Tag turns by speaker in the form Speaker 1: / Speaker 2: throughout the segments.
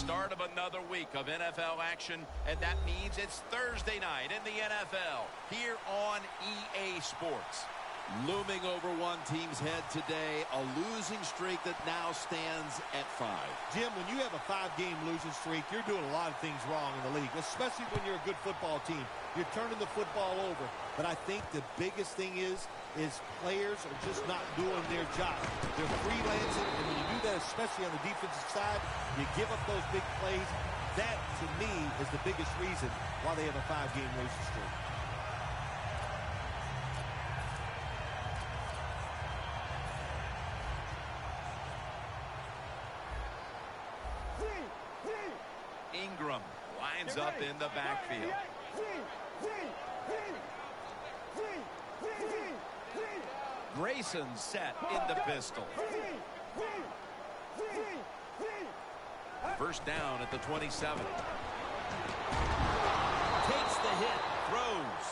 Speaker 1: start of another week of NFL action, and that means it's Thursday night in the NFL here on EA Sports.
Speaker 2: Looming over one team's head today, a losing streak that now stands at 5.
Speaker 3: Jim, when you have a 5-game losing streak, you're doing a lot of things wrong in the league, especially when you're a good football team. You're turning the football over. But I think the biggest thing is players are just not doing their job. They're freelancing, and when you do that, especially on the defensive side, you give up those big plays. That, to me, is the biggest reason why they have a 5-game losing streak.
Speaker 1: Ingram lines up in the backfield. Grayson set in the pistol. First down at the 27. Takes the hit, throws.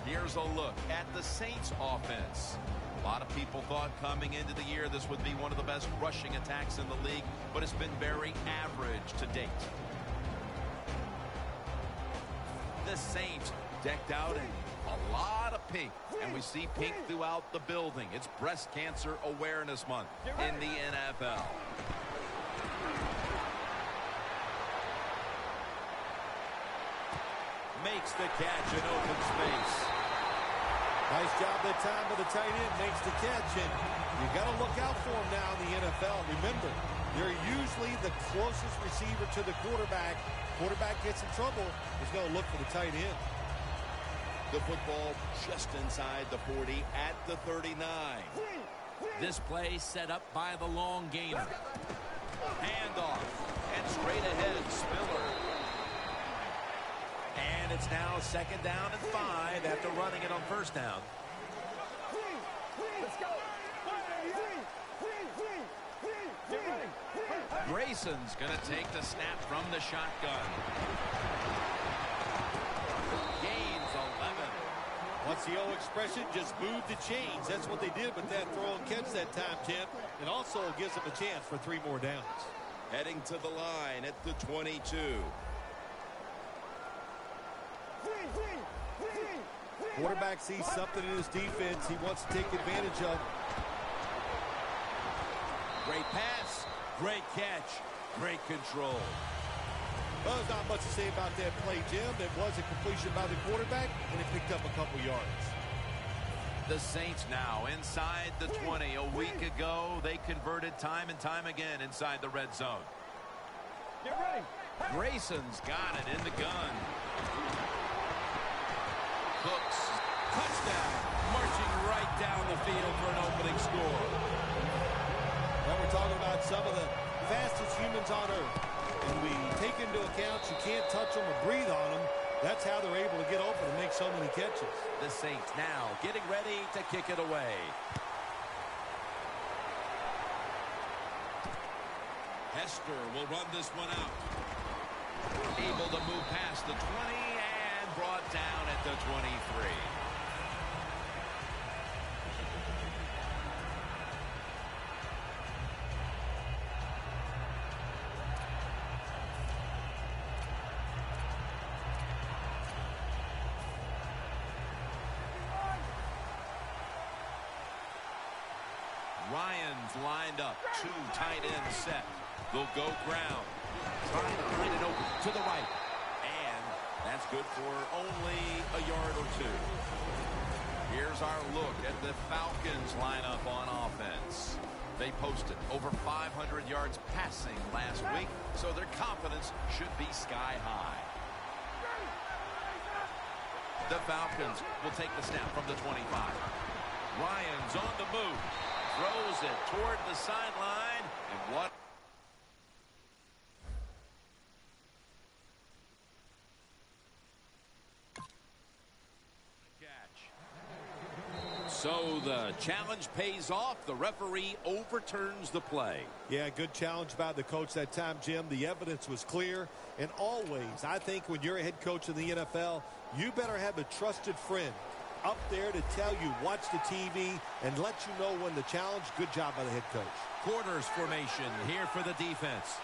Speaker 1: Here's a look at the Saints offense. A lot of people thought coming into the year this would be one of the best rushing attacks in the league, but it's been very average to date. The Saints decked out in a lot of pink, and we see pink throughout the building. It's Breast Cancer Awareness Month in the NFL. Makes the catch in open space.
Speaker 3: Nice job that time by the tight end. Makes the catch, and you got to look out for him now in the NFL. Remember, they're usually the closest receiver to the quarterback. Quarterback gets in trouble, he's going to look for the tight end.
Speaker 2: The football just inside the 40 at the 39.
Speaker 1: This play set up by the long gainer. Handoff, and straight ahead, Spiller. And it's now 2nd down and 5 after running it on 1st down. Grayson's going to take the snap from the shotgun. Gains 11.
Speaker 3: What's the old expression? Just move the chains. That's what they did with that throw and catch that time, Tim. And also gives them a chance for 3 more downs.
Speaker 2: Heading to the line at the 22.
Speaker 3: Quarterback sees something in his defense he wants to take advantage of.
Speaker 2: Great pass, great catch, great control.
Speaker 3: Well, there's not much to say about that play, Jim. It was a completion by the quarterback, and it picked up a couple yards.
Speaker 1: The Saints now inside the 20. A week ago, they converted time and time again inside the red zone.
Speaker 4: Get ready.
Speaker 1: Grayson's got it in the gun. Cooks, touchdown, marching right down the field for an opening score.
Speaker 3: Well, we're talking about some of the fastest humans on earth. And we take into account you can't touch them or breathe on them. That's how they're able to get open and make so many catches.
Speaker 1: The Saints now getting ready to kick it away.
Speaker 2: Hester will run this one out.
Speaker 1: Able to move past the 20 and brought down at the 23. Ryan's lined up, 2 tight ends set. They'll go ground. Trying to find it open to the right. And that's good for only a yard or 2. Here's our look at the Falcons lineup on offense. They posted over 500 yards passing last week, so their confidence should be sky high. The Falcons will take the snap from the 25. Ryan's on the move. Throws it toward the sideline, and what? Catch. So the challenge pays off. The referee overturns the play.
Speaker 3: Yeah, good challenge by the coach that time, Jim. The evidence was clear. And always, I think when you're a head coach in the NFL, you better have a trusted friend up there to tell you, watch the TV, and let you know when the challenge. Good job by the head coach.
Speaker 1: Quarters formation here for the defense.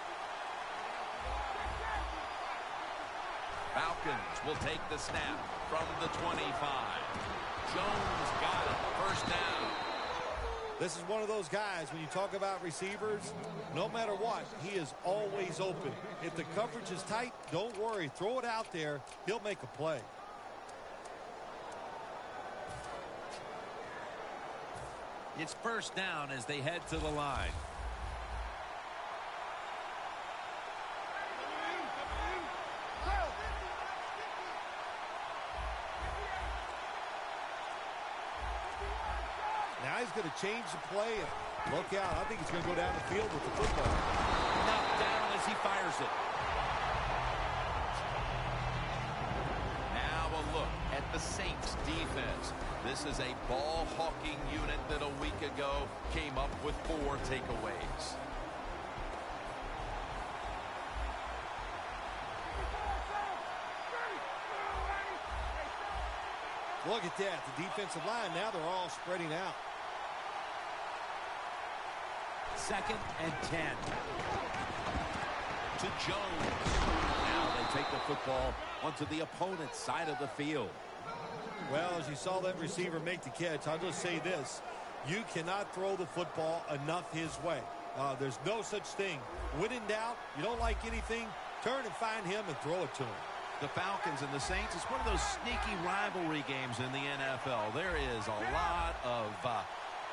Speaker 1: Falcons will take the snap from the 25. Jones got it. First down.
Speaker 3: This is one of those guys, when you talk about receivers, no matter what, he is always open. If the coverage is tight, don't worry. Throw it out there. He'll make a play.
Speaker 1: It's first down as they head to the line.
Speaker 3: Now he's going to change the play. And look out. I think he's going to go down the field with the football.
Speaker 1: Knocked down as he fires it. Now a look at the Saints defense. This is a ball-hawking unit that a week ago came up with 4 takeaways.
Speaker 3: Look at that. The defensive line, now they're all spreading out.
Speaker 1: 2nd and 10. To Jones. Now they take the football onto the opponent's side of the field.
Speaker 3: Well, as you saw that receiver make the catch, I'll just say this. You cannot throw the football enough his way. There's no such thing. When in doubt, you don't like anything, turn and find him and throw it to him.
Speaker 1: The Falcons and the Saints, it's one of those sneaky rivalry games in the NFL. There is a lot of,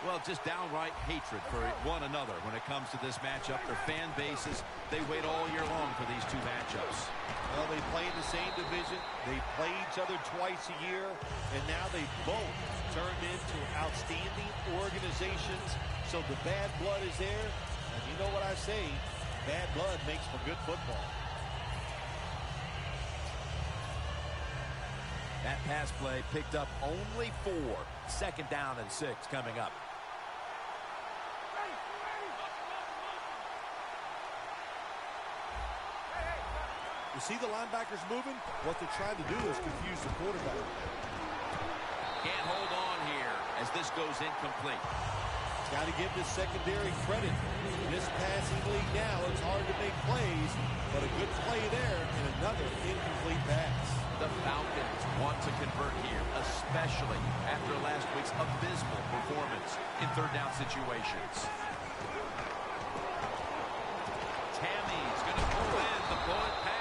Speaker 1: well, just downright hatred for one another when it comes to this matchup. Their fan bases, they wait all year long for these two matchups.
Speaker 3: Well, they play in the same division. They play each other twice a year, and now they both turned into outstanding organizations. So the bad blood is there, and you know what I say, bad blood makes for good football.
Speaker 1: That pass play picked up only 4. 2nd down and 6 coming up.
Speaker 3: You see the linebackers moving? What they're trying to do is confuse the quarterback.
Speaker 1: Can't hold on here as this goes incomplete.
Speaker 3: Got to give this secondary credit. In this passing league now, it's hard to make plays, but a good play there and another incomplete pass.
Speaker 1: The Falcons want to convert here, especially after last week's abysmal performance in 3rd down situations. Tammy's going to pull in the bullet pass.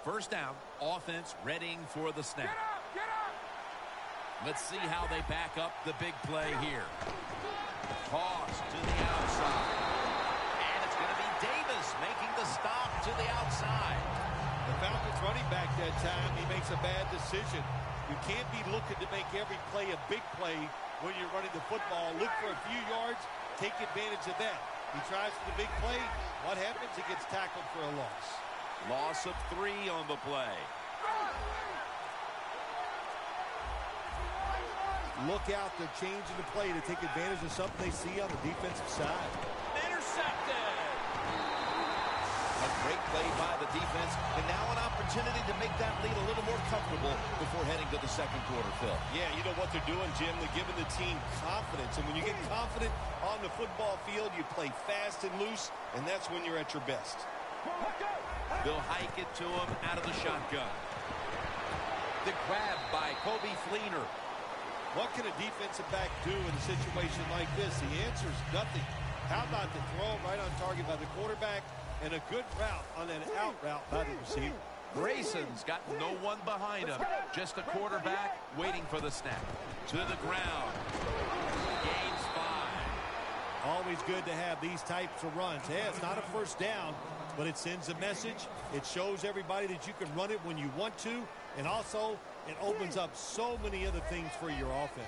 Speaker 1: First down, offense readying for the snap.
Speaker 4: Get up!
Speaker 1: Let's see how they back up the big play here. Toss to the outside. And it's going to be Davis making the stop to the outside.
Speaker 3: The Falcons running back that time, he makes a bad decision. You can't be looking to make every play a big play when you're running the football. Look for a few yards, take advantage of that. He tries for the big play. What happens? He gets tackled for a loss.
Speaker 1: Loss of 3 on the play.
Speaker 3: Look out, they're changing the play to take advantage of something they see on the defensive side.
Speaker 1: Intercepted. A great play by the defense, and now an opportunity to make that lead a little more comfortable before heading to the 2nd quarter, Phil.
Speaker 3: Yeah, you know what they're doing, Jim? They're giving the team confidence, and when you get confident on the football field, you play fast and loose, and that's when you're at your best.
Speaker 1: They'll hike it to him out of the shotgun. The grab by Kobe Fleener.
Speaker 3: What can a defensive back do in a situation like this? The answer is nothing. How about the throw right on target by the quarterback and a good route on that out route by the receiver?
Speaker 1: Grayson's got no one behind him. Just a quarterback waiting for the snap. To the ground. Gains 5.
Speaker 3: Always good to have these types of runs. Hey, it's not a first down, but it sends a message. It shows everybody that you can run it when you want to, and also it opens up so many other things for your offense.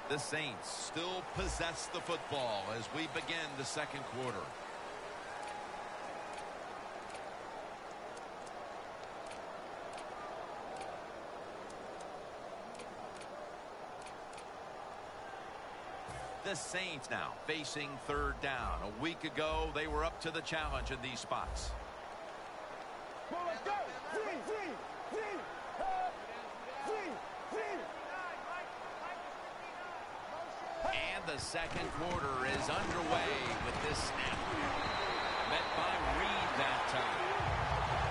Speaker 1: The Saints still possess the football as we begin the 2nd quarter.
Speaker 2: The Saints now facing third down. A week ago, they were up to the challenge in these spots.
Speaker 4: Well, let's go.
Speaker 2: And the second quarter is underway with this snap. Met by Reed that time.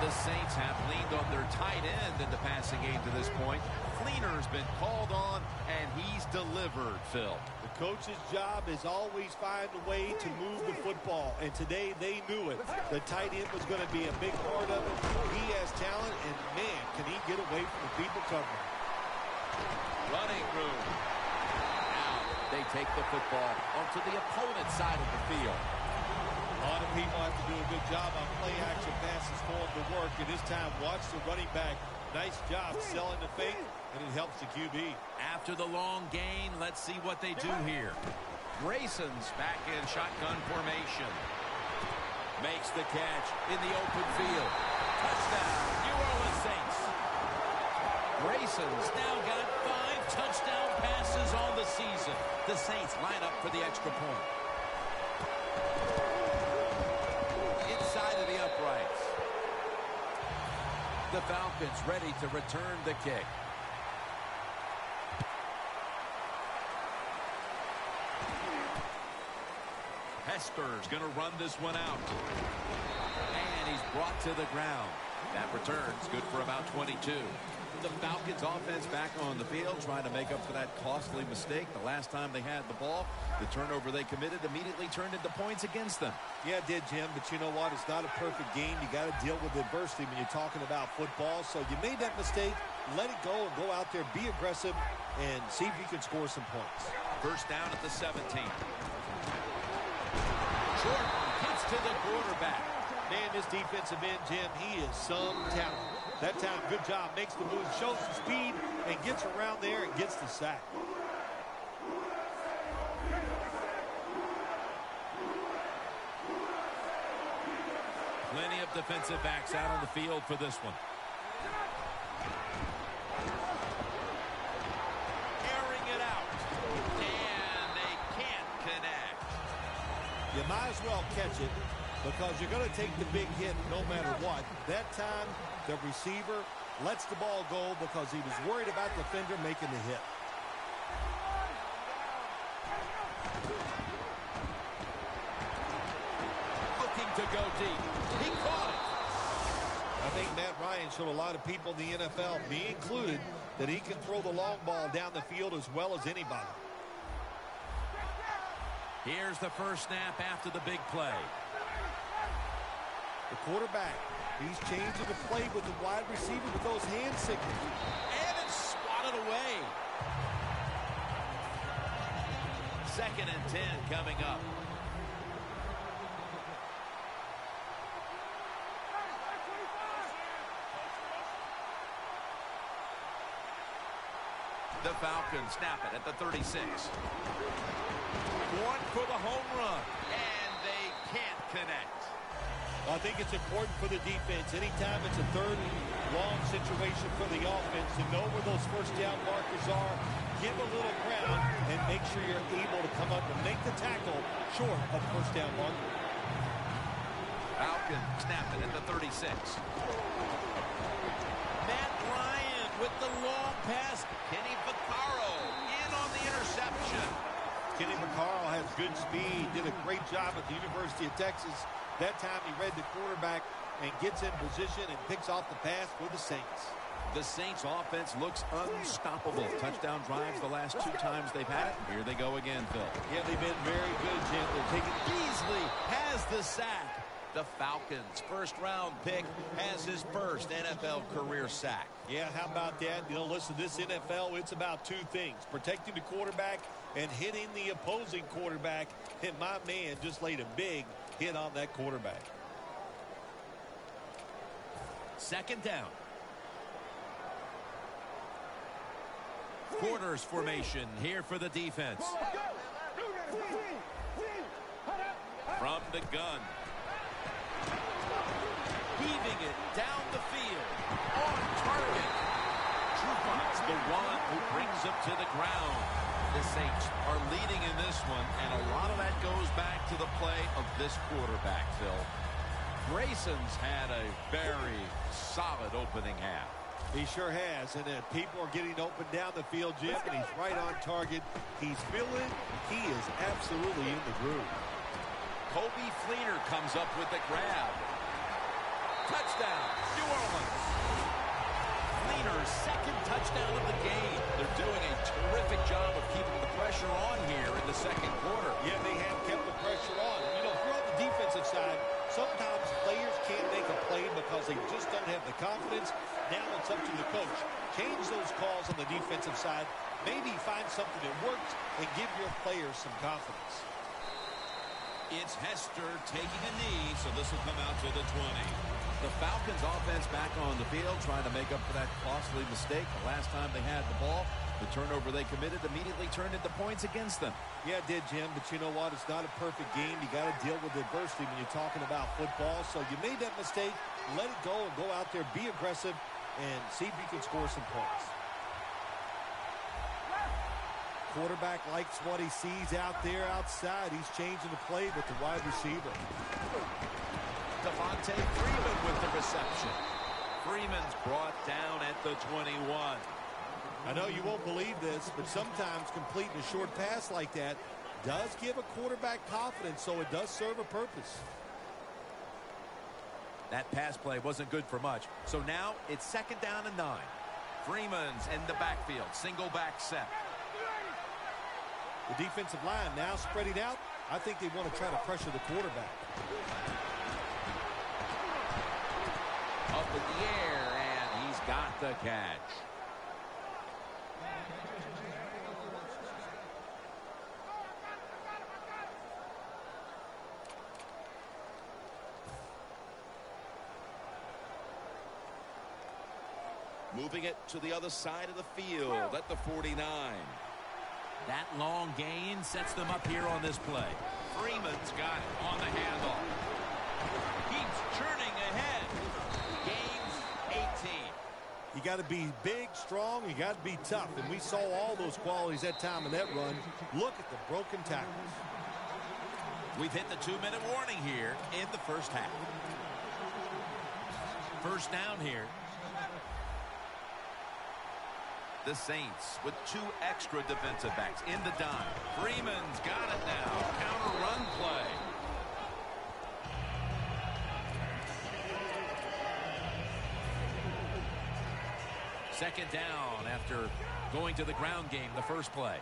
Speaker 2: The Saints have leaned on their tight end in the passing game to this point. Fleener's been called on, and he's delivered, Phil.
Speaker 3: The coach's job is always find a way to move the football, and today they knew it. The tight end was going to be a big part of it. He has talent, and man, can he get away from the people covering.
Speaker 2: Running room. Now they take the football onto the opponent's side of the field.
Speaker 3: A lot of people have to do a good job on play-action passes for them to work, and this time watch the running back. Nice job selling the fake, and it helps the QB.
Speaker 2: After the long gain, let's see what they do here. Grayson's back in shotgun formation. Makes the catch in the open field. Touchdown, New Orleans Saints. Grayson's now got 5 touchdown passes on the season. The Saints line up for the extra point. Inside of the uprights. The Falcons ready to return the kick. Hester's going to run this one out. And he's brought to the ground. That return's good for about 22. The Falcons offense back on the field trying to make up for that costly mistake. The last time they had the ball, the turnover they committed immediately turned into points against them.
Speaker 3: Yeah, it did, Jim, but you know what? It's not a perfect game. You got to deal with adversity when you're talking about football. So you made that mistake, let it go, and go out there, be aggressive, and see if you can score some points.
Speaker 2: First down at the 17. Jordan gets to the quarterback.
Speaker 3: Man, this defensive end, Jim, he is some talent. That time, good job, makes the move, shows the speed, and gets around there and gets the sack.
Speaker 2: Plenty of defensive backs out on the field for this one. Airing it out. And they can't connect.
Speaker 3: You might as well catch it because you're going to take the big hit no matter what. That time, the receiver lets the ball go because he was worried about the defender making the hit.
Speaker 2: Looking to go deep. He caught it.
Speaker 3: I think Matt Ryan showed a lot of people in the NFL, me included, that he can throw the long ball down the field as well as anybody.
Speaker 2: Here's the first snap after the big play.
Speaker 3: The quarterback, he's changing the play with the wide receiver with those hand signals.
Speaker 2: And it's swatted away. 2nd and 10 coming up. The Falcons snap it at the 36. One for the home run. And they can't connect.
Speaker 3: I think it's important for the defense. Anytime it's a 3rd and long situation for the offense to know where those first down markers are, give a little ground, and make sure you're able to come up and make the tackle short of first down marker.
Speaker 2: Falcons snap it at the 36. Matt Ryan with the long pass. Kenny Vaccaro in on the interception.
Speaker 3: Kenny Vaccaro has good speed, did a great job at the University of Texas. That time he read the quarterback and gets in position and picks off the pass for the Saints.
Speaker 2: The Saints offense looks unstoppable. Touchdown drives the last 2 times they've had it. Here they go again, Phil.
Speaker 3: Yeah, they've been very good, Jim. They're taking
Speaker 2: Beasley has the sack. The Falcons' first-round pick has his first NFL career sack.
Speaker 3: Yeah, how about that? You know, listen, this NFL, it's about 2 things. Protecting the quarterback and hitting the opposing quarterback. And my man just laid a big hit on that quarterback.
Speaker 2: 2nd down. Corners formation here for the defense. From the gun. Heaving it down the field. On target. Trucon's the one who brings him to the ground. The Saints are leading in this one, and a lot of that goes back to the play of this quarterback, Phil. Grayson's had a very solid opening half.
Speaker 3: He sure has, and people are getting open down the field, Jim, and he's right on target. He's feeling, he is absolutely in the groove.
Speaker 2: Kobe Fleener comes up with the grab. Touchdown, New Orleans. Fleener's second touchdown of the game. They're doing a terrific job of keeping the pressure on here in the second quarter.
Speaker 3: Yeah, they have kept the pressure on. You know, if you're on the defensive side, sometimes players can't make a play because they just don't have the confidence. Now it's up to the coach. Change those calls on the defensive side. Maybe find something that works and give your players some confidence.
Speaker 2: It's Hester taking a knee, so this will come out to the 20. The Falcons offense back on the field trying to make up for that costly mistake. The last time they had the ball, the turnover they committed immediately turned into points against them.
Speaker 3: Yeah, it did, Jim, but you know what? It's not a perfect game. You got to deal with adversity when you're talking about football. So you made that mistake, let it go and go out there, be aggressive, and see if you can score some points. Quarterback likes what he sees out there outside. He's changing the play with the wide receiver.
Speaker 2: Devontae Freeman with the reception. Freeman's brought down at the 21.
Speaker 3: I know you won't believe this, but sometimes completing a short pass like that does give a quarterback confidence, so it does serve a purpose.
Speaker 2: That pass play wasn't good for much. So now it's second down and 9. Freeman's in the backfield. Single back set.
Speaker 3: The defensive line now spreading out. I think they want to try to pressure the quarterback.
Speaker 2: Up in the air, and he's got the catch. Moving it to the other side of the field at the 49. That long gain sets them up here on this play. Freeman's got it on the handoff. Keeps churning ahead. Gains 18.
Speaker 3: You got to be big, strong. You got to be tough. And we saw all those qualities that time in that run. Look at the broken tackles.
Speaker 2: We've hit the 2-minute warning here in the first half. First down here. The Saints with 2 extra defensive backs in the dime. Freeman's got it now. Counter run play. Second down after going to the ground game the first play.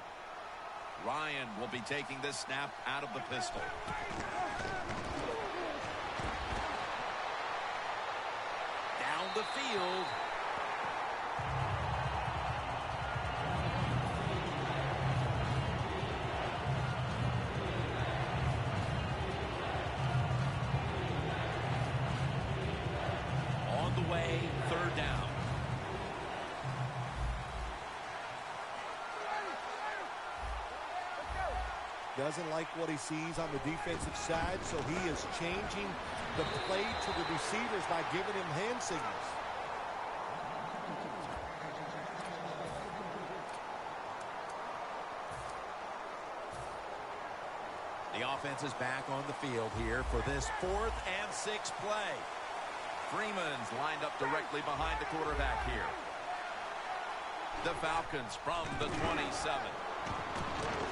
Speaker 2: Ryan will be taking this snap out of the pistol. Down the field. Way, third down.
Speaker 3: Doesn't like what he sees on the defensive side, so he is changing the play to the receivers by giving him hand signals.
Speaker 2: The offense is back on the field here for this 4th and 6 play. Freeman's lined up directly behind the quarterback here. The Falcons from the 27.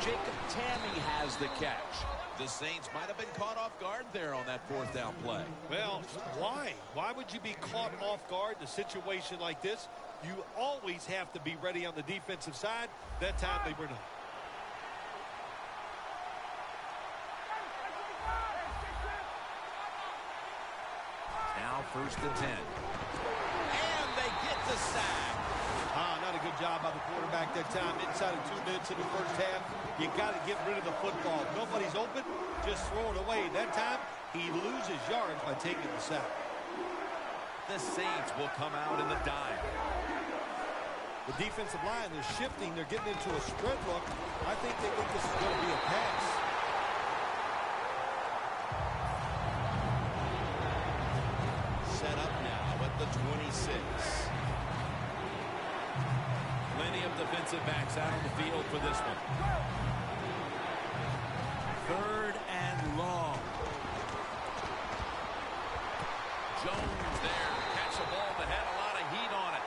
Speaker 2: Jacob Tamme has the catch. The Saints might have been caught off guard there on that 4th down play.
Speaker 3: Well, why? Why would you be caught off guard in a situation like this? You always have to be ready on the defensive side. That time they were not.
Speaker 2: Now 1st and 10. And they get the sack.
Speaker 3: Not a good job by the quarterback that time. Inside of 2 minutes in the first half, you got to get rid of the football. Nobody's open, just throw it away. That time, he loses yards by taking the sack.
Speaker 2: The Saints will come out in the dime.
Speaker 3: The defensive line, they're shifting. They're getting into a spread look. I think they think this is going to be a pass. Set up now at the 26.
Speaker 2: Plenty of defensive backs out on the field for this one. 3rd and long. Jones there to catch the ball that had a lot of heat on it.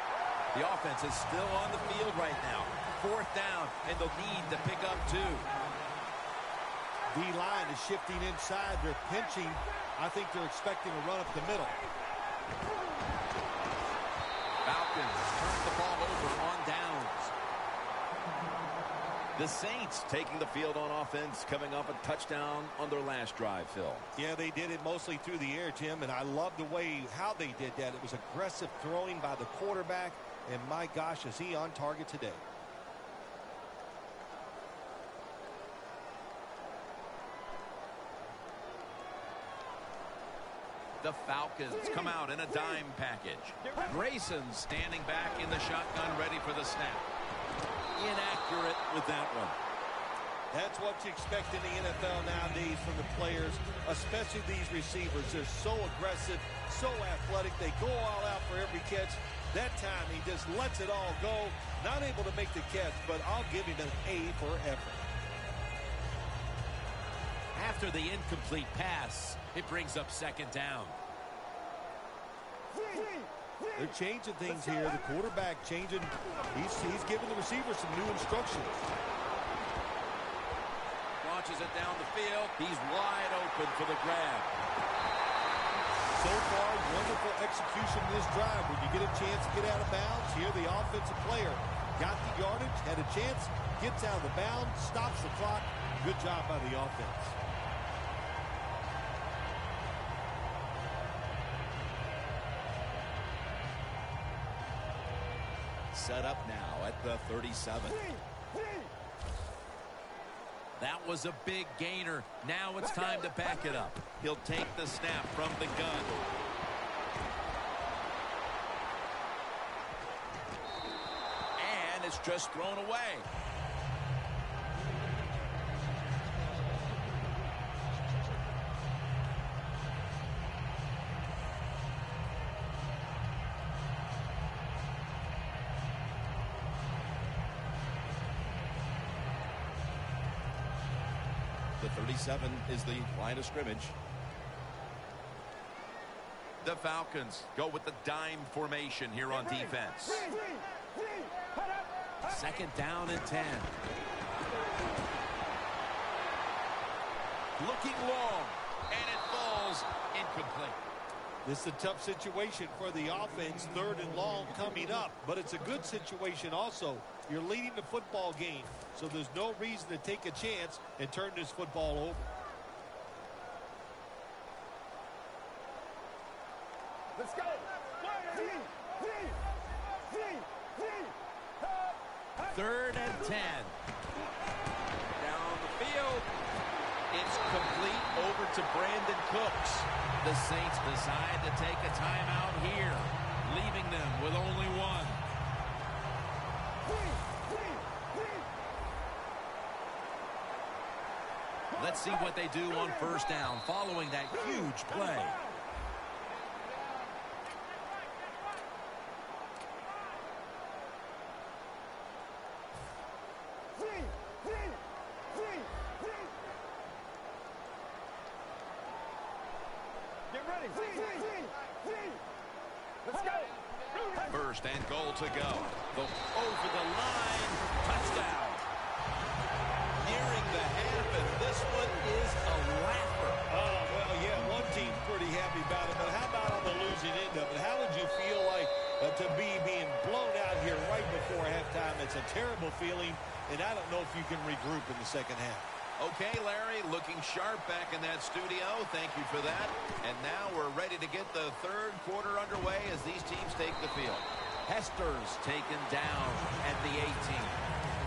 Speaker 2: The offense is still on the field right now. 4th down, and they'll need to pick up 2.
Speaker 3: D-line is shifting inside. They're pinching. I think they're expecting a run up the middle.
Speaker 2: Falcons turn the ball over on downs.
Speaker 1: The Saints taking the field on offense, coming off a touchdown on their last drive, Phil.
Speaker 3: Yeah, they did it mostly through the air, Jim, and I love the way how they did that. It was aggressive throwing by the quarterback, and my gosh, is he on target today.
Speaker 2: The Falcons come out in a dime package. Grayson standing back in the shotgun, ready for the snap. Inaccurate with that one.
Speaker 3: That's what you expect in the NFL nowadays from the players, especially these receivers. They're so aggressive, so athletic. They go all out for every catch. That time he just lets it all go. Not able to make the catch, but I'll give him an A for effort.
Speaker 2: After the incomplete pass, it brings up 2nd down.
Speaker 3: They're changing things here. The quarterback changing. He's giving the receiver some new instructions.
Speaker 2: Launches it down the field. He's wide open for the grab.
Speaker 3: So far, wonderful execution in this drive. When you get a chance to get out of bounds, here the offensive player got the yardage, had a chance, gets out of the bounds, stops the clock. Good job by the offense.
Speaker 2: Set up now at the 37. That was a big gainer. Now it's time to back it up. He'll take the snap from the gun. And it's just thrown away.
Speaker 1: The 37 is the line of scrimmage.
Speaker 2: The Falcons go with the dime formation here on defense. 2nd down and 10. Looking long, and it falls incomplete.
Speaker 3: This is a tough situation for the offense. 3rd and long coming up, but it's a good situation also. You're leading the football game, so there's no reason to take a chance and turn this football over.
Speaker 4: Let's go.
Speaker 2: 3rd and 10. Down the field. It's complete over to Brandon Cooks. The Saints decide to take a timeout here, leaving them with only one. Let's see what they do on 1st down following that huge play.
Speaker 4: Get ready. Let's go.
Speaker 2: 1st and goal to go. Over the line. Touchdown. Nearing the half, and this one is a laugher.
Speaker 3: Oh, well, yeah, one team's pretty happy about it, but how about on the losing end of it? How would you feel like to be being blown out here right before halftime? It's a terrible feeling, and I don't know if you can regroup in the 2nd half.
Speaker 2: Okay, Larry, looking sharp back in that studio. Thank you for that. And now we're ready to get the 3rd quarter underway as these teams take the field. Hester's taken down at the 18.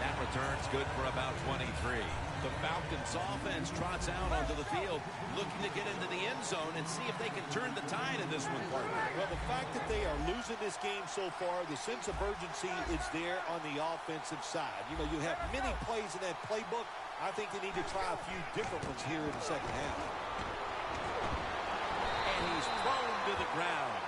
Speaker 2: That return's good for about 23. The Falcons offense trots out onto the field, looking to get into the end zone and see if they can turn the tide in this one, partner.
Speaker 3: Well, the fact that they are losing this game so far, the sense of urgency is there on the offensive side. You know, you have many plays in that playbook. I think they need to try a few different ones here in the 2nd half.
Speaker 2: And he's thrown to the ground.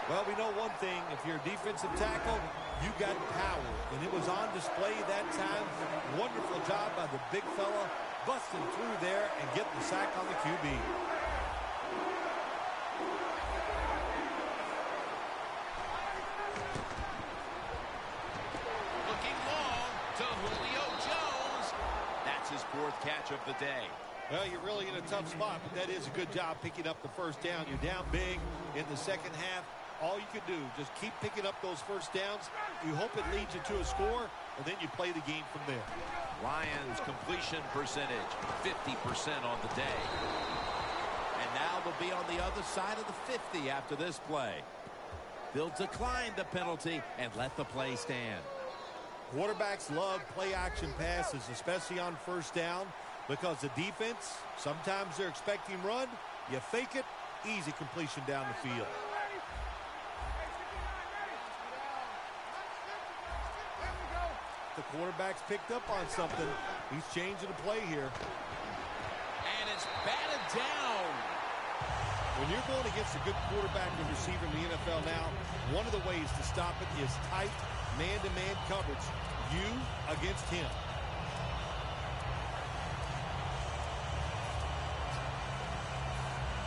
Speaker 3: Well, we know one thing. If you're a defensive tackle, you got power. And it was on display that time. Wonderful job by the big fella, busting through there and getting the sack on the QB.
Speaker 2: Looking long to Julio Jones. That's his 4th catch of the day.
Speaker 3: Well, you're really in a tough spot, but that is a good job picking up the first down. You're down big in the second half. All you can do, just keep picking up those first downs. You hope it leads you to a score, and then you play the game from there.
Speaker 2: Ryan's completion percentage, 50% on the day.
Speaker 1: And now they'll be on the other side of the 50 after this play. They'll decline the penalty and let the play stand.
Speaker 3: Quarterbacks love play-action passes, especially on first down, because the defense, sometimes they're expecting run. You fake it, easy completion down the field. The quarterback's picked up on something. He's changing the play here.
Speaker 2: And it's batted down.
Speaker 3: When you're going against a good quarterback and receiver in the NFL now, one of the ways to stop it is tight man-to-man coverage. You against him.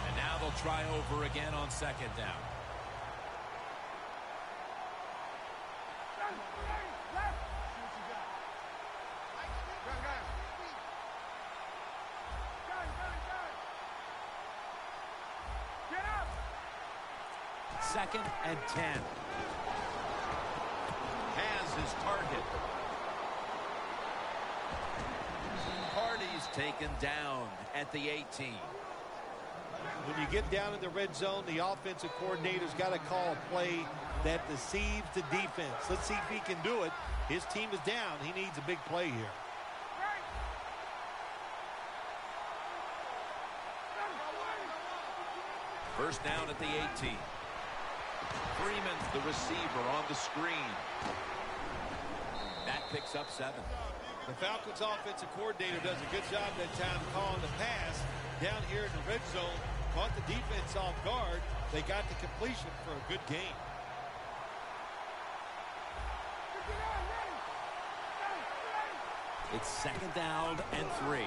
Speaker 2: And now they'll try over again on 2nd down. Second and 10. Has his target. Party's taken down at the 18.
Speaker 3: When you get down in the red zone, the offensive coordinator's got to call a play that deceives the defense. Let's see if he can do it. His team is down. He needs a big play here.
Speaker 2: First down at the 18. Freeman, the receiver, on the screen. That picks up 7.
Speaker 3: The Falcons offensive coordinator does a good job that time calling the pass down here in the red zone. Caught the defense off guard. They got the completion for a good game.
Speaker 2: It's 2nd down and 3.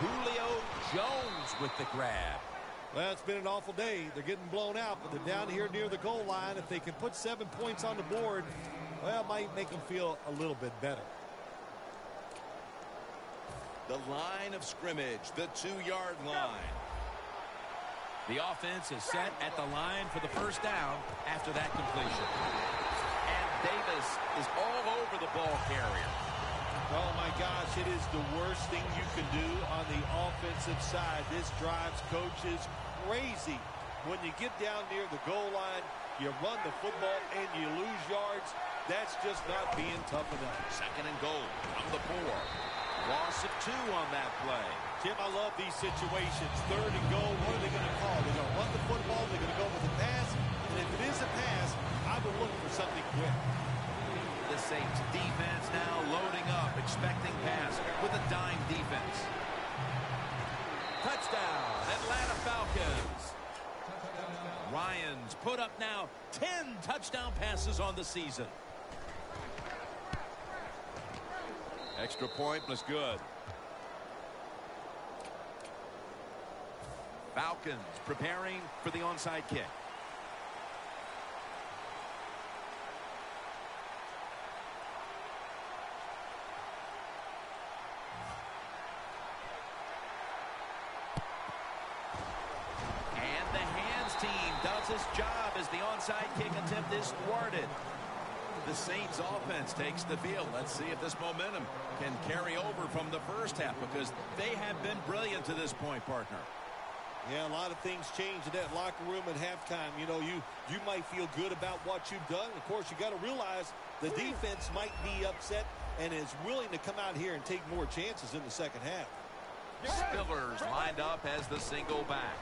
Speaker 2: Julio Jones with the grab.
Speaker 3: Well, it's been an awful day. They're getting blown out, but they're down here near the goal line. If they can put 7 points on the board, well, it might make them feel a little bit better.
Speaker 2: The line of scrimmage, the 2-yard line. The offense is set at the line for the first down after that completion. And Davis is all over the ball carrier.
Speaker 3: Oh, my gosh, it is the worst thing you can do on the offensive side. This drives coaches crazy. When you get down near the goal line, you run the football and you lose yards. That's just not being tough enough.
Speaker 2: 2nd and goal from the 4. Loss of 2 on that play.
Speaker 3: Tim, I love these situations. 3rd and goal, what are they going to call? They're going to run the football, they're going to go with a pass, and if it is a pass, I would look for something quick.
Speaker 2: The Saints defense now loading up, expecting pass with a dime defense. Touchdown, Atlanta Falcons. Ryan's put up now 10 touchdown passes on the season. Extra point was good. Falcons preparing for the onside kick. And the hands team does its job as the onside kick attempt is thwarted. The Saints offense takes the field. Let's see if this momentum can carry over from the first half, because they have been brilliant to this point, partner.
Speaker 3: Yeah, a lot of things change in that locker room at halftime. You know, you might feel good about what you've done. Of course, you got to realize the defense might be upset and is willing to come out here and take more chances in the second half.
Speaker 2: Spillers lined up as the single back.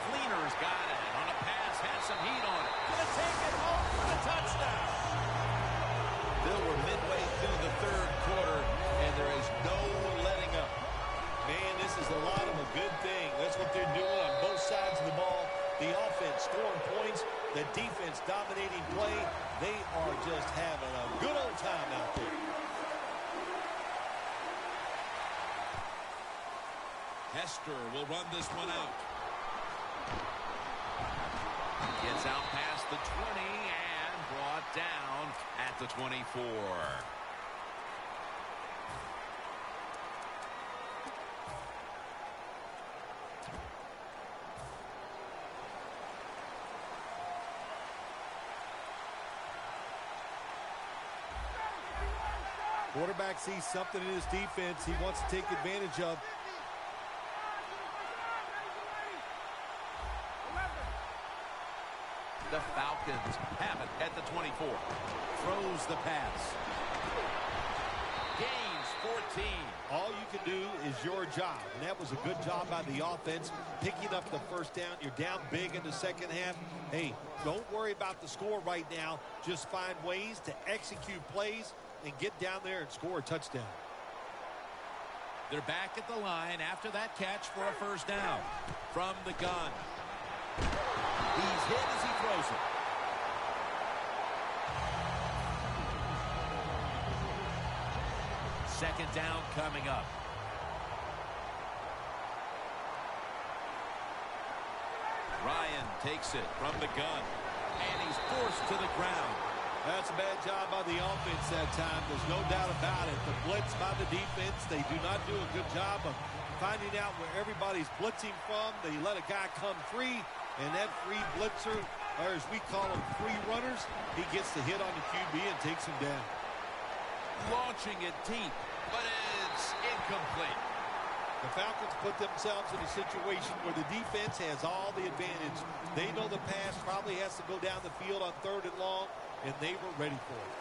Speaker 2: Fleener's got it on a pass, has some heat on it. Gonna take it home for the touchdown. Bill, we're midway through the 3rd quarter, and there is no letting up.
Speaker 3: Man, this is a lot of a good thing. That's what they're doing on both sides The offense scoring points, the defense dominating play. They are just having a good old time out there.
Speaker 2: Hester will run this one out. Gets out past the 20 and brought down at the 24.
Speaker 3: Quarterback sees something in his defense he wants to take advantage of.
Speaker 2: The Falcons have it at the 24. Throws the pass. Gains 14.
Speaker 3: All you can do is your job, and that was a good job by the offense, picking up the first down. You're down big in the second half. Hey, don't worry about the score right now. Just find ways to execute plays and get down there and score a touchdown.
Speaker 2: They're back at the line after that catch for a first down. From the gun. He's hit as he throws it. Second down coming up. Ryan takes it from the gun, and he's forced to the ground.
Speaker 3: That's a bad job by the offense that time. There's no doubt about it. The blitz by the defense, they do not do a good job of finding out where everybody's blitzing from. They let a guy come free, and that free blitzer, or as we call them, free runners, he gets the hit on the QB and takes him down.
Speaker 2: Launching it deep, but it's incomplete.
Speaker 3: The Falcons put themselves in a situation where the defense has all the advantage. They know the pass probably has to go down the field on 3rd and long, and they were ready for it.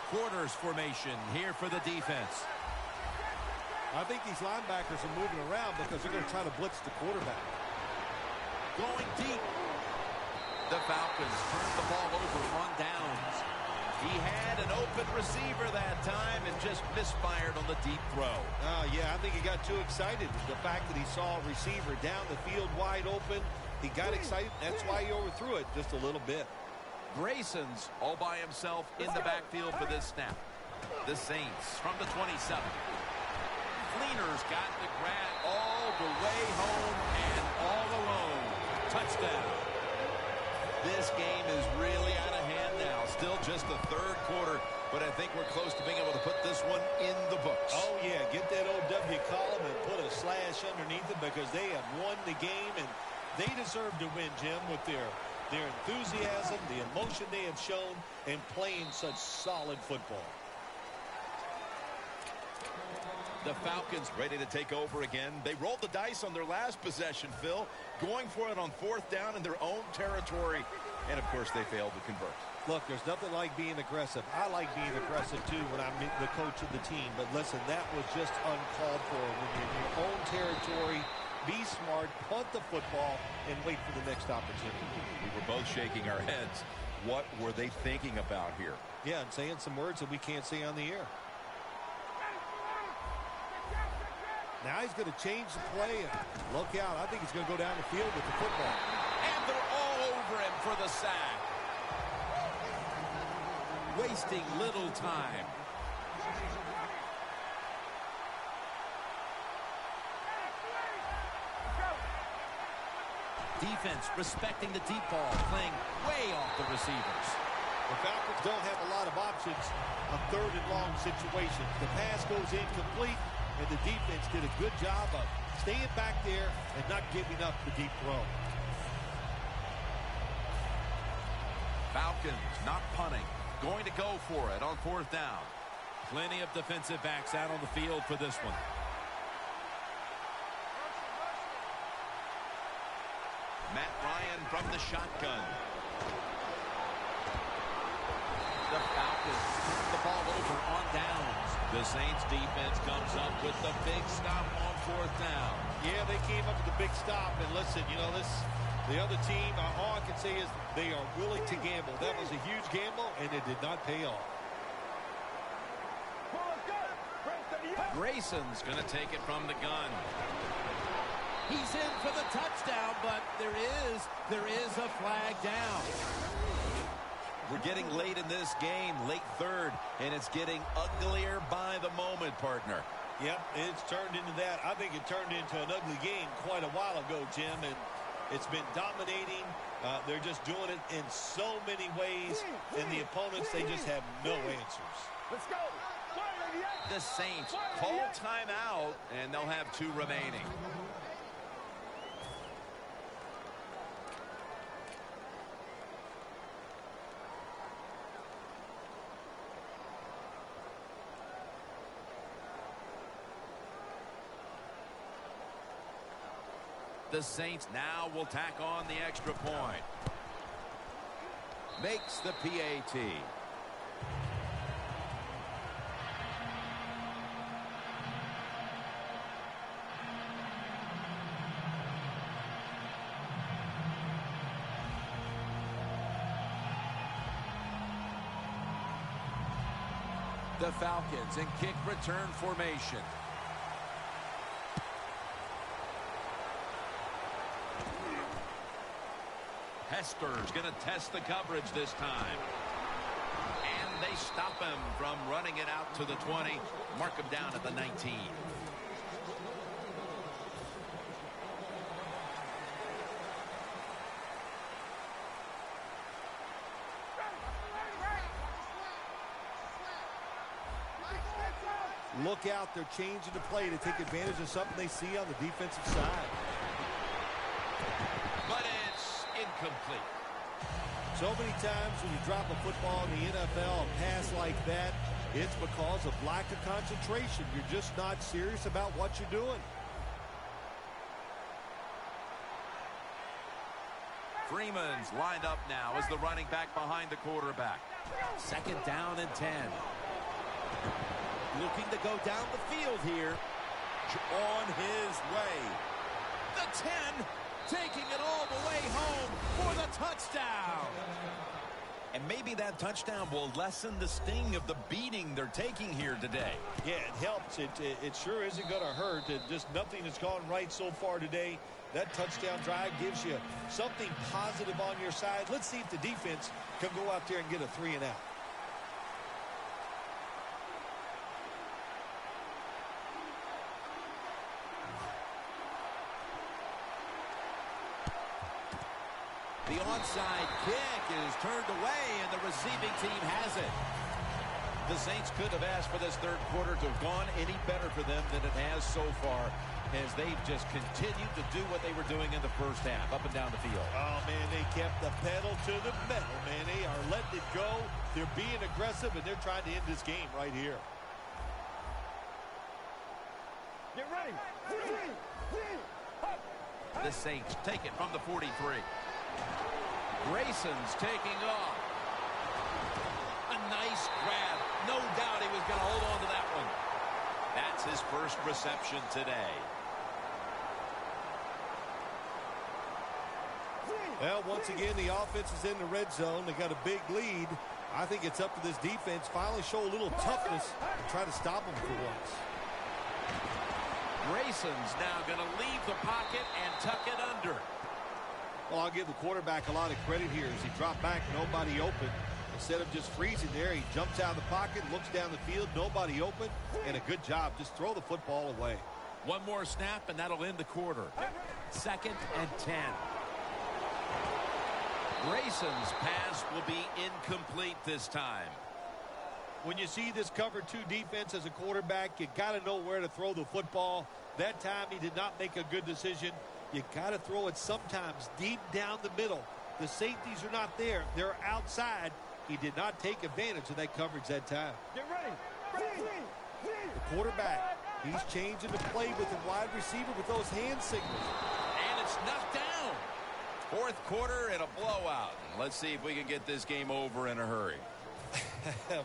Speaker 2: Quarters formation here for the defense.
Speaker 3: I think these linebackers are moving around because they're going to try to blitz the quarterback.
Speaker 2: Going deep. The Falcons turn the ball over on downs. He had an open receiver that time and just misfired on the deep throw.
Speaker 3: Yeah, I think he got too excited. The fact that he saw a receiver down the field wide open, he got excited. That's why he overthrew it just a little bit.
Speaker 2: Grayson's all by himself in the backfield for this snap. The Saints from the 27. Cleaner's got the grab all the way home and all alone. Touchdown. This game is really out of hand now. Still just the 3rd quarter, but I think we're close to being able to put this one in the books.
Speaker 3: Oh, yeah. Get that OW column and put a slash underneath it because they have won the game, and they deserve to win, Jim, with their enthusiasm, the emotion they have shown, and playing such solid football.
Speaker 2: The Falcons ready to take over again. They rolled the dice on their last possession, Phil, going for it on 4th down in their own territory. And, of course, they failed to convert.
Speaker 3: Look, there's nothing like being aggressive. I like being aggressive, too, when I'm the coach of the team. But, listen, that was just uncalled for. When you're in your own territory, be smart, punt the football, and wait for the next opportunity.
Speaker 2: We were both shaking our heads. What were they thinking about here?
Speaker 3: Yeah, and saying some words that we can't say on the air. Now he's going to change the play. And look out. I think he's going to go down the field with the football.
Speaker 2: And they're all over him for the sack. Wasting little time. Defense respecting the deep ball, playing way off the receivers.
Speaker 3: The Falcons don't have a lot of options on 3rd and long situations. The pass goes incomplete, and the defense did a good job of staying back there and not giving up the deep throw.
Speaker 2: Falcons not punting, going to go for it on 4th down. Plenty of defensive backs out on the field for this one. Matt Ryan from the shotgun. The Falcons turn the ball over on downs. The Saints defense comes up with the big stop on 4th down.
Speaker 3: Yeah, they came up with the big stop, and listen, you know, the other team, all I can say is they are willing to gamble. That was a huge gamble, and it did not pay off.
Speaker 2: Grayson's going to take it from the gun. He's in for the touchdown, but there is a flag down. We're getting late in this game, late third, and it's getting uglier by the moment, partner.
Speaker 3: Yep, it's turned into that. I think it turned into an ugly game quite a while ago, Jim, and it's been dominating. They're just doing it in so many ways, and the opponents, they just have no answers.
Speaker 4: Let's go.
Speaker 2: The Saints call timeout, and they'll have 2 remaining. The Saints now will tack on the extra point. Makes the PAT. The Falcons in kick return formation. Hester's going to test the coverage this time. And they stop him from running it out to the 20. Mark him down at the 19.
Speaker 3: Look out, they're changing the play to take advantage of something they see on the defensive side.
Speaker 2: But it's incomplete.
Speaker 3: So many times when you drop a football in the NFL, a pass like that, it's because of lack of concentration. You're just not serious about what you're doing.
Speaker 2: Freeman's lined up now as the running back behind the quarterback. 2nd down and 10. Looking to go down the field here. On his way. The 10, taking it all the way home for the touchdown. And maybe that touchdown will lessen the sting of the beating they're taking here today.
Speaker 3: Yeah, it helps. It sure isn't going to hurt. Just nothing has gone right so far today. That touchdown drive gives you something positive on your side. Let's see if the defense can go out there and get a 3 and out.
Speaker 2: The onside kick is turned away, and the receiving team has it. The Saints could have asked for this third quarter to have gone any better for them than it has so far, as they've just continued to do what they were doing in the first half, up and down the field.
Speaker 3: Oh, man, they kept the pedal to the metal, man. They are letting it go. They're being aggressive, and they're trying to end this game right here.
Speaker 4: Get ready.
Speaker 2: The Saints take it from the 43. Grayson's taking off. A nice grab. No doubt he was going to hold on to that one. That's his first reception today.
Speaker 3: Well, once again, the offense is in the red zone. They got a big lead. I think it's up to this defense finally show a little toughness and try to stop them for once.
Speaker 2: Grayson's now going to leave the pocket and tuck it under.
Speaker 3: Well, I'll give the quarterback a lot of credit here as he dropped back, nobody open. Instead of just freezing there, he jumps out of the pocket, looks down the field, nobody open, and a good job. Just throw the football away.
Speaker 2: One more snap, and that'll end the quarter. 2nd and 10. Grayson's pass will be incomplete this time.
Speaker 3: When you see this cover 2 defense as a quarterback, you got to know where to throw the football. That time he did not make a good decision. You got to throw it sometimes deep down the middle. The safeties are not there. They're outside. He did not take advantage of that coverage that time.
Speaker 4: Get ready.
Speaker 3: The quarterback, he's changing the play with the wide receiver with those hand signals.
Speaker 2: And it's knocked down. 4th quarter and a blowout. Let's see if we can get this game over in a hurry.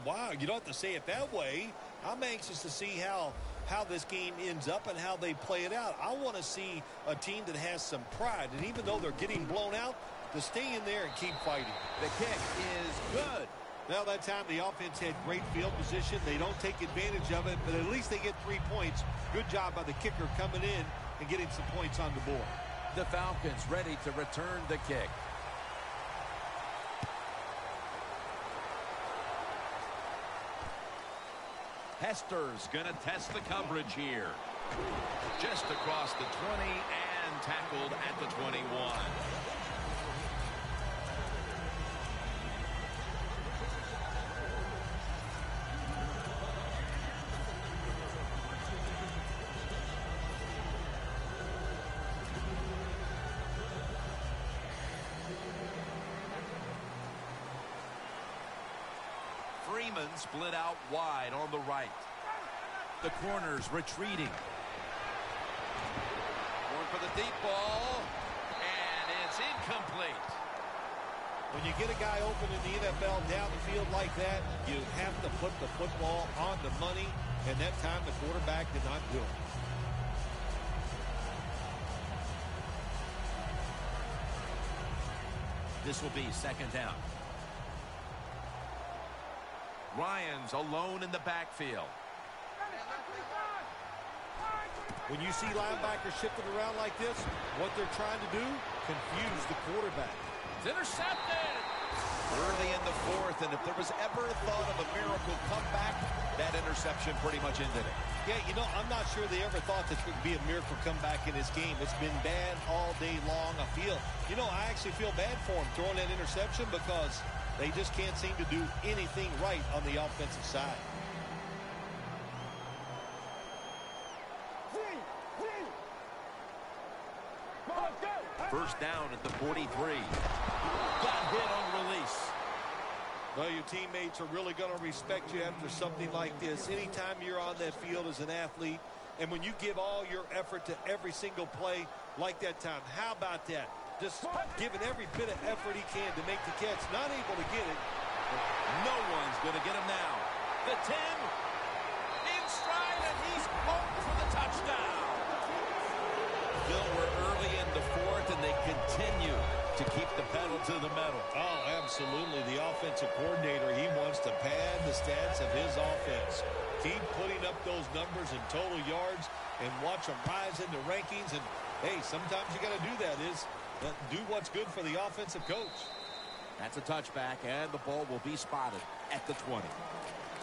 Speaker 3: Wow, you don't have to say it that way. I'm anxious to see how this game ends up and how they play it out. I want to see a team that has some pride, and even though they're getting blown out, to stay in there and keep fighting.
Speaker 2: The kick is good.
Speaker 3: Well, that time the offense had great field position. They don't take advantage of it, but at least they get 3 points. Good job by the kicker coming in and getting some points on the board.
Speaker 2: The Falcons ready to return the kick. Hester's going to test the coverage here. Just across the 20 and tackled at the 21. Freeman split out wide on the right. The corner's retreating. Going for the deep ball, and it's incomplete.
Speaker 3: When you get a guy open in the NFL down the field like that, you have to put the football on the money, and that time the quarterback did not do it.
Speaker 2: This will be second down. Ryan's alone in the backfield.
Speaker 3: When you see linebackers shifting around like this, what they're trying to do, confuse the quarterback.
Speaker 2: It's intercepted. Early in the fourth, and if there was ever a thought of a miracle comeback, that interception pretty much ended it.
Speaker 3: Yeah, you know, I'm not sure they ever thought this would be a miracle comeback in this game. It's been bad all day long. I actually feel bad for him throwing that interception because they just can't seem to do anything right on the offensive side.
Speaker 2: First down at the 43. Got hit on release.
Speaker 3: Well, your teammates are really going to respect you after something like this. Anytime you're on that field as an athlete, and when you give all your effort to every single play like that time, how about that? Just giving every bit of effort he can to make the catch. Not able to get it.
Speaker 2: No one's going to get him now. The 10. In stride, and he's home for the touchdown. Bill, we're early in the fourth, and they continue to keep the pedal to the metal.
Speaker 3: Oh, absolutely. The offensive coordinator, he wants to pad the stats of his offense. Keep putting up those numbers in total yards and watch them rise in the rankings. And, hey, sometimes you got to do that do what's good for the offensive coach.
Speaker 2: That's a touchback, and the ball will be spotted at the 20.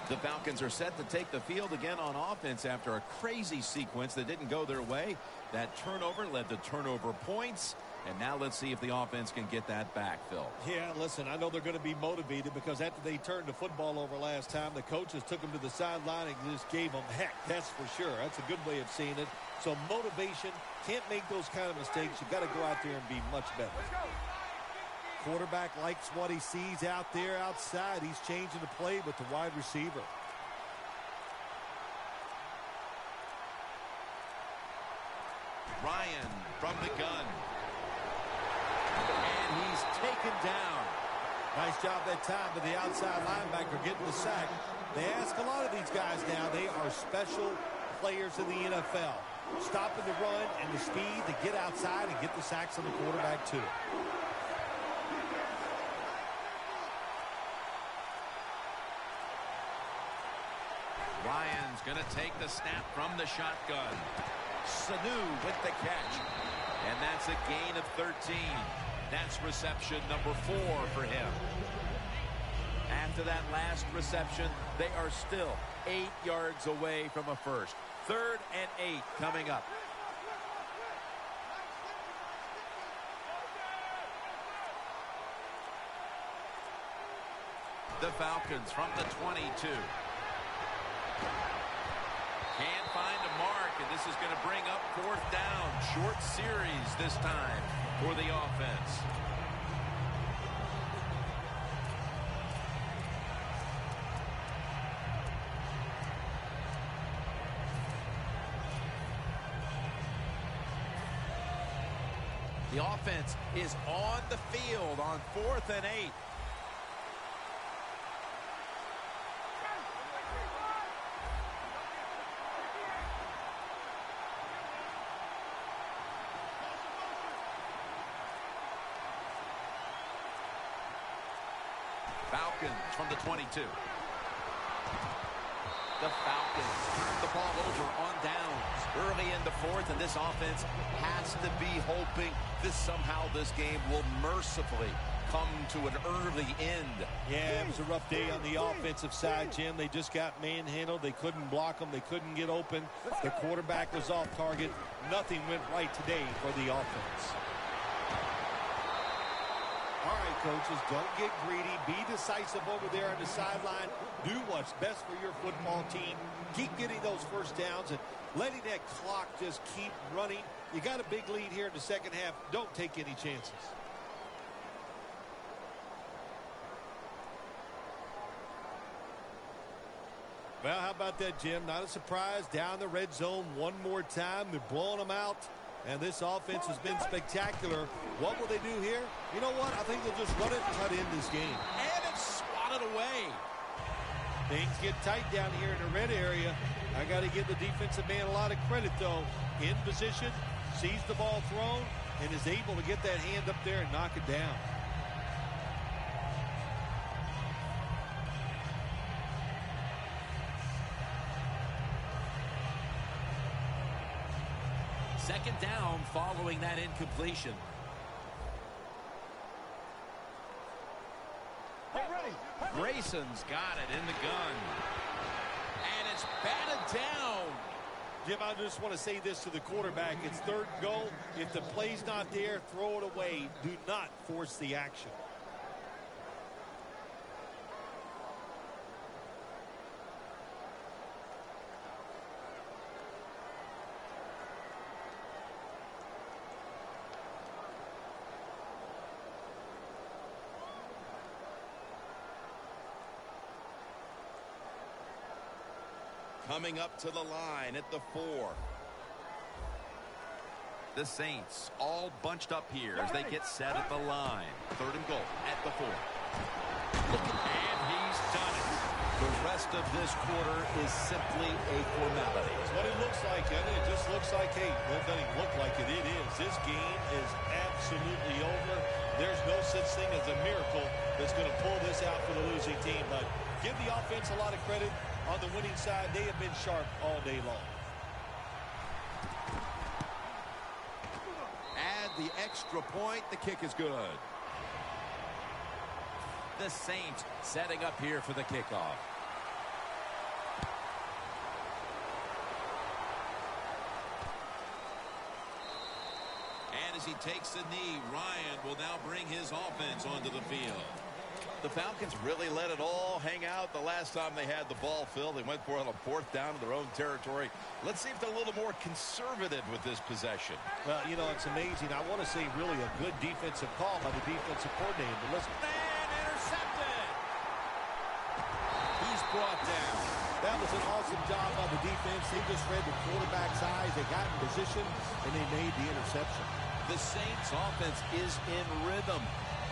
Speaker 2: The Falcons are set to take the field again on offense after a crazy sequence that didn't go their way. That turnover led to turnover points. And now let's see if the offense can get that back, Phil.
Speaker 3: Yeah, listen, I know they're going to be motivated because after they turned the football over last time, the coaches took them to the sideline and just gave them heck. That's for sure. That's a good way of seeing it. So motivation, can't make those kind of mistakes. You've got to go out there and be much better. Quarterback likes what he sees out there outside. He's changing the play with the wide receiver.
Speaker 2: Ryan from the gun. And he's taken down.
Speaker 3: Nice job that time by the outside linebacker getting the sack. They ask a lot of these guys now. They are special players in the NFL. Stopping the run and the speed to get outside and get the sacks on the quarterback too.
Speaker 2: Ryan's going to take the snap from the shotgun. Sanu with the catch. And that's a gain of 13. That's reception number 4 for him. After that last reception, they are still 8 yards away from a first. 3rd and 8 coming up. The Falcons from the 22. Can't find a mark, and this is going to bring up 4th down. Short series this time for the offense. The offense is on the field on 4th and 8. Falcons from the 22. The Falcons turn the ball over on downs early in the fourth, and this offense has to be hoping this game will mercifully come to an early end.
Speaker 3: Yeah, it was a rough day on the offensive side, Jim. They just got manhandled. They couldn't block them. They couldn't get open. The quarterback was off target. Nothing went right today for the offense. All right, coaches, don't get greedy. Be decisive over there on the sideline. Do what's best for your football team. Keep getting those first downs and letting that clock just keep running. You got a big lead here in the second half. Don't take any chances. Well, how about that, Jim? Not a surprise. Down the red zone one more time. They're blowing them out. And this offense has been spectacular. What will they do here? You know what? I think they'll just run it and cut in this game.
Speaker 2: And it's swatted away.
Speaker 3: Things get tight down here in the red area. I got to give the defensive man a lot of credit, though. In position, sees the ball thrown, and is able to get that hand up there and knock it down.
Speaker 2: Second down following that incompletion. Grayson's got it in the gun. And it's batted down.
Speaker 3: Jim, I just want to say this to the quarterback. It's third and goal. If the play's not there, throw it away. Do not force the action.
Speaker 1: Coming up to the line at the 4.
Speaker 2: The Saints all bunched up here as they get set at the line. Third and goal at the 4. And he's done it. The rest of this quarter is simply a formality.
Speaker 3: That's what it looks like, and it just looks like, hey, it doesn't look like it. It is. This game is absolutely over. There's no such thing as a miracle that's going to pull this out for the losing team. But give the offense a lot of credit. On the winning side, they have been sharp all day long.
Speaker 2: Add the extra point. The kick is good. The Saints setting up here for the kickoff.
Speaker 1: And as he takes the knee, Ryan will now bring his offense onto the field.
Speaker 2: The Falcons really let it all hang out the last time they had the ball filled. They went for it on a fourth down to their own territory. Let's see if they're a little more conservative with this possession.
Speaker 3: Well, you know, it's amazing. I want to say really a good defensive call by the defensive coordinator. But listen.
Speaker 2: And intercepted. He's brought down.
Speaker 3: That was an awesome job by the defense. They just read the quarterback's eyes. They got in position, and they made the interception.
Speaker 2: The Saints offense is in rhythm.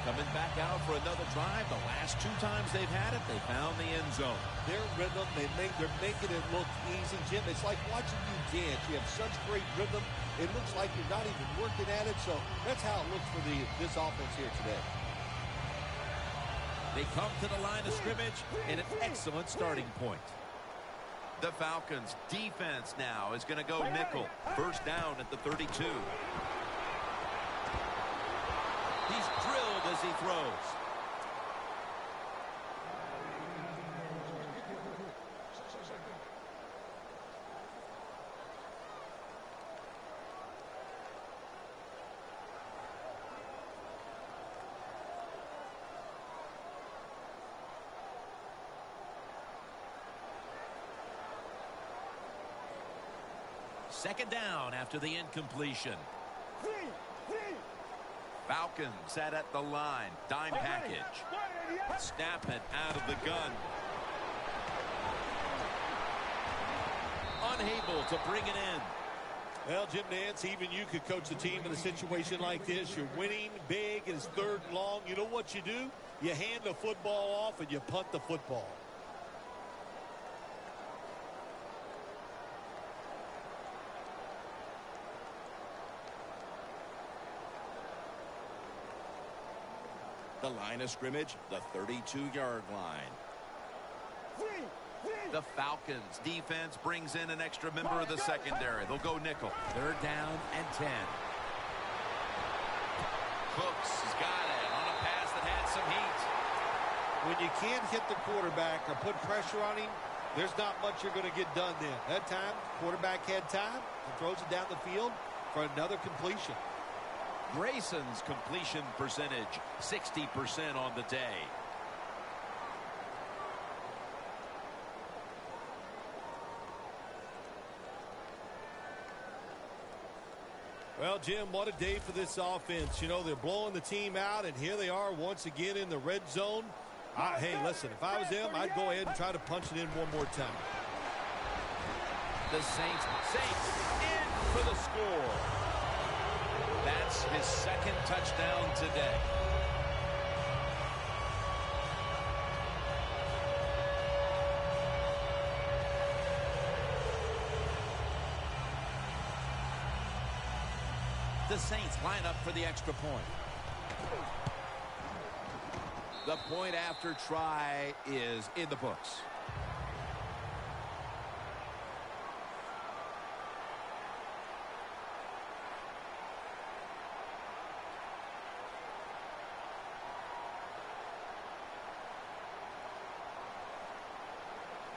Speaker 2: Coming back out for another drive. The last two times they've had it, they found the end zone.
Speaker 3: Their rhythm, they're making it look easy, Jim. It's like watching you dance. You have such great rhythm. It looks like you're not even working at it. So that's how it looks for this offense here today.
Speaker 2: They come to the line of scrimmage in an excellent starting point. The Falcons defense now is going to go nickel. First down at the 32. He's drilled as he throws. Second down after the incompletion. Falcons set at the line. Dime package. Snap it out of the gun. Unable to bring it in.
Speaker 3: Well, Jim Nance, even you could coach the team in a situation like this. You're winning big. It's third and long. You know what you do? You hand the football off and you punt the football.
Speaker 1: The line of scrimmage, the 32-yard line.
Speaker 2: The Falcons defense brings in an extra member of the secondary. They'll go nickel. 3rd down and 10. Cooks has got it on a pass that had some heat.
Speaker 3: When you can't hit the quarterback or put pressure on him, there's not much you're going to get done then. That time, quarterback had time and throws it down the field for another completion.
Speaker 2: Grayson's completion percentage, 60% on the day.
Speaker 3: Well, Jim, what a day for this offense. You know, they're blowing the team out, and here they are once again in the red zone. Hey, listen, if I was them, I'd go ahead and try to punch it in one more time.
Speaker 2: The Saints safe in for the score. That's his 2nd touchdown today. The Saints line up for the extra point. The point after try is in the books.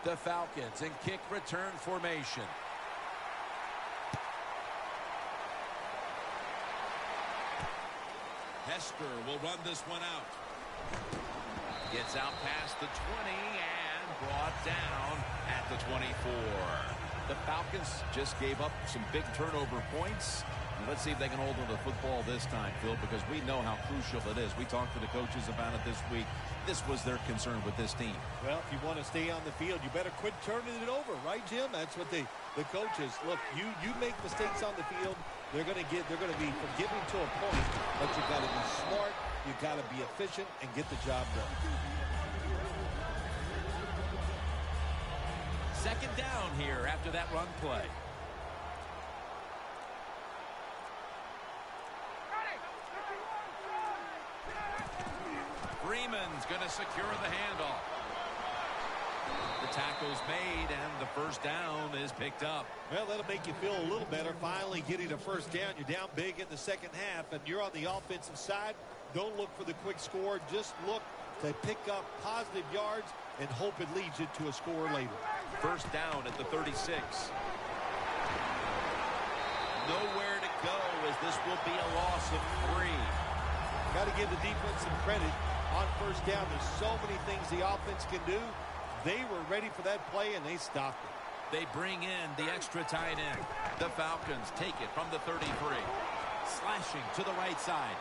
Speaker 2: The Falcons in kick return formation. Hester will run this one out. Gets out past the 20 and brought down at the 24. The Falcons just gave up some big turnover points. And let's see if they can hold on to the football this time, Phil, because we know how crucial it is. We talked to the coaches about it this week. This was their concern with this team.
Speaker 3: Well, if you want to stay on the field, you better quit turning it over, right, Jim? That's what the coaches, look, you make mistakes on the field, they're going to be forgiving to a point, but you got to be smart, you got to be efficient and get the job done.
Speaker 2: 2nd down here after that run play. Freeman's going to secure the handoff. The tackle's made, and the 1st down is picked up.
Speaker 3: Well, that'll make you feel a little better. Finally getting a 1st down. You're down big in the 2nd half, and you're on the offensive side. Don't look for the quick score. Just look to pick up positive yards and hope it leads you to a score later.
Speaker 2: 1st down at the 36. Nowhere to go, as this will be a loss of 3.
Speaker 3: Got to give the defense some credit on 1st down. There's so many things the offense can do. They were ready for that play, and they stopped it.
Speaker 2: They bring in the extra tight end. The Falcons take it from the 33. Slashing to the right side.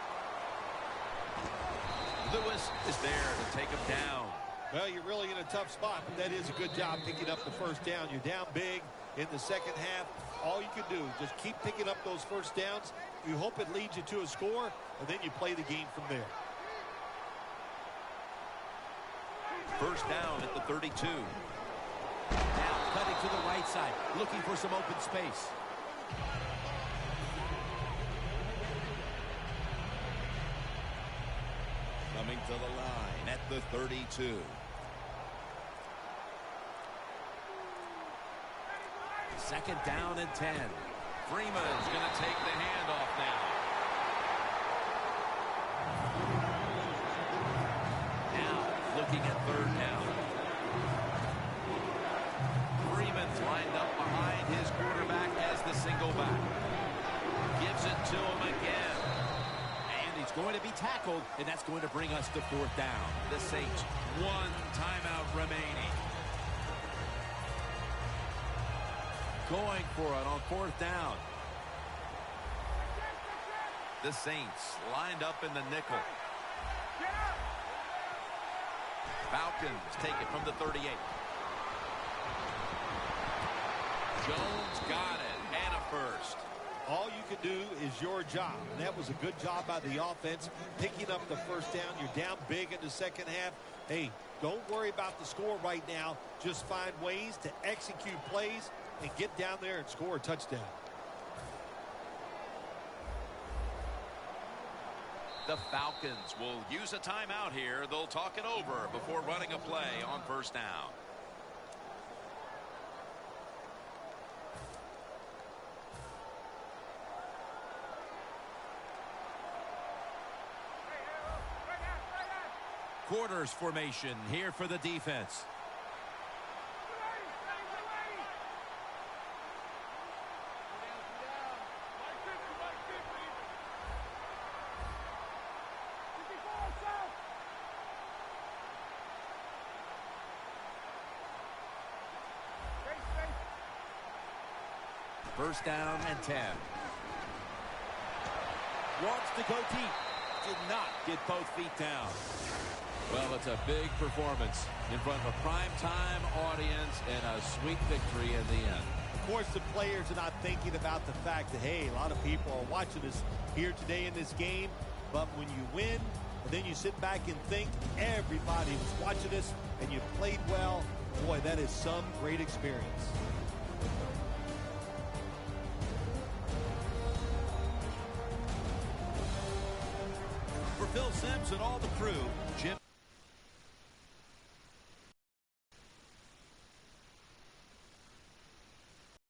Speaker 2: Lewis is there to take him down.
Speaker 3: Well, you're really in a tough spot, but that is a good job picking up the 1st down. You're down big in the 2nd half. All you can do, just keep picking up those 1st downs. You hope it leads you to a score, and then you play the game from there.
Speaker 2: 1st down at the 32. Now cutting to the right side, looking for some open space. Coming to the line at the 32. Second down and 10. Freeman's going to take the handoff now. Now looking at 3rd down. Freeman's lined up behind his quarterback as the single back. Gives it to him again. And he's going to be tackled, and that's going to bring us to 4th down. The Saints, 1 timeout remaining. Going for it on 4th down. The Saints lined up in the nickel. Falcons take it from the 38. Jones got it, and a 1st.
Speaker 3: All you can do is your job, and that was a good job by the offense, picking up the 1st down. You're down big in the 2nd half. Hey, don't worry about the score right now. Just find ways to execute plays and get down there and score a touchdown.
Speaker 2: The Falcons will use a timeout here. They'll talk it over before running a play on 1st down. quarters formation here for the defense. First down and 10.
Speaker 3: Wants to go deep. Did not get both feet down.
Speaker 2: Well, it's a big performance in front of a primetime audience and a sweet victory in the end.
Speaker 3: Of course, the players are not thinking about the fact that, hey, a lot of people are watching us here today in this game. But when you win, and then you sit back and think everybody was watching us and you played well, boy, that is some great experience.
Speaker 2: For Phil Simms and all the crew, Jim